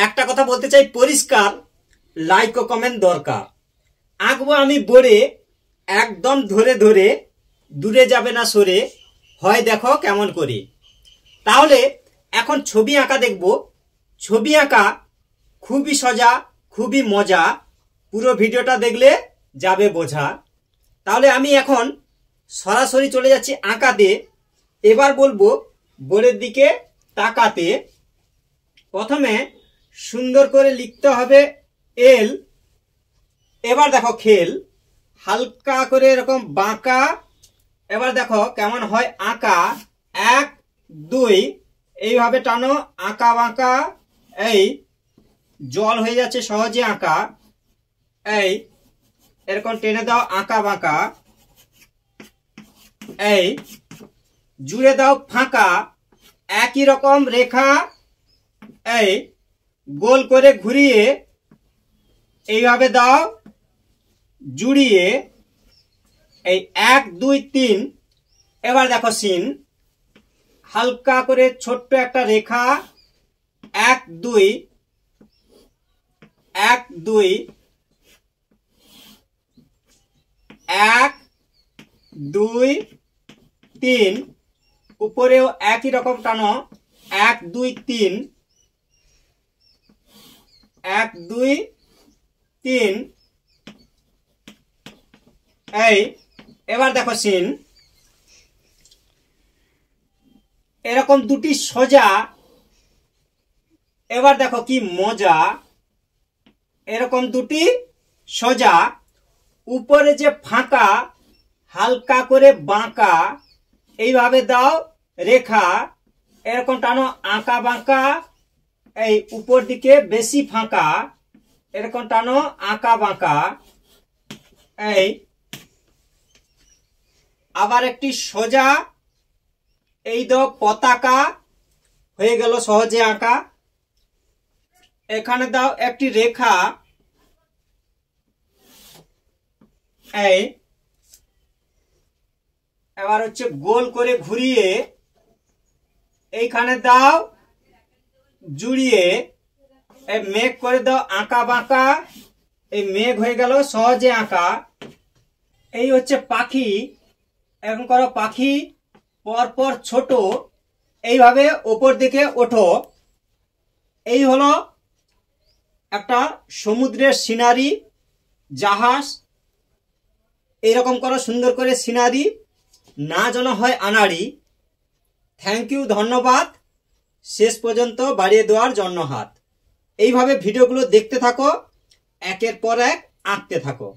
একটা কথা বলতে চাই, পরিষ্কার লাইক ও কমেন্ট দরকার। আঁকবো আমি বোর্ডে, একদম ধরে ধরে, দূরে যাবে না সরে, হয় দেখো কেমন করে। তাহলে এখন ছবি আঁকা দেখব। ছবি আঁকা খুবই সোজা, খুবই মজা, পুরো ভিডিওটা দেখলে যাবে বোঝা। তাহলে আমি এখন সরাসরি চলে যাচ্ছি আঁকাতে। এবার বলবো বোর্ডের দিকে তাকাতে। প্রথমে সুন্দর করে লিখতে হবে এল। এবার দেখো খেল, হালকা করে এরকম বাঁকা। এবার দেখো কেমন হয় আঁকা, 1 2 এইভাবে টানো, আঁকা বাঁকা। এই জল হয়ে যাচ্ছে সহজে আঁকা, এই এরকম টেনে দাও আঁকা বাঁকা। এই জুড়ে দাও ফাঁকা, একই রকম রেখা। এই গোল করে ঘুরিয়ে এইভাবে দাও জুড়িয়ে। এই 1 2 3। এবার দেখো সিন, হালকা করে ছোট্ট একটা রেখা, 1 2 1 2 1 2 3। উপরেও একই রকম টানো, 1 2 3 1 2 3। এই এবার দেখো সিন, এরকম দুটি সোজা। এবার দেখো কি মজা, এরকম দুটি সোজা, উপরে যে ফাঁকা হালকা করে বাঁকা, এইভাবে দাও রেখা, এরকম টানো আঁকা বাঁকা। এই উপর দিকে বেশি ফাঁকা, এরকম টানো আঁকা বাঁকা। এই আবার একটি সোজা, এই দাও পতাকা, হয়ে গেল সহজে আঁকা। এখানে দাও একটি রেখা, এই এবার হচ্ছে গোল করে ঘুরিয়ে এইখানে দাও জুড়িয়ে। এই মেঘ করে দাও আঁকা বাঁকা, এই মেঘ হয়ে গেল সহজে আঁকা। এই হচ্ছে পাখি, এখন করো পাখি পরপর ছোট, এইভাবে ওপর দিকে ওঠো। এই হলো একটা সমুদ্রের সিনারি, জাহাজ। এইরকম করো সুন্দর করে সিনারি, না যেন হয় আনাড়ি। থ্যাংক ইউ, ধন্যবাদ শেষ পর্যন্ত বাড়িয়ে দেওয়ার জন্য হাত। এইভাবে ভিডিওগুলো দেখতে থাকো, একের পর এক আঁকতে থাকো।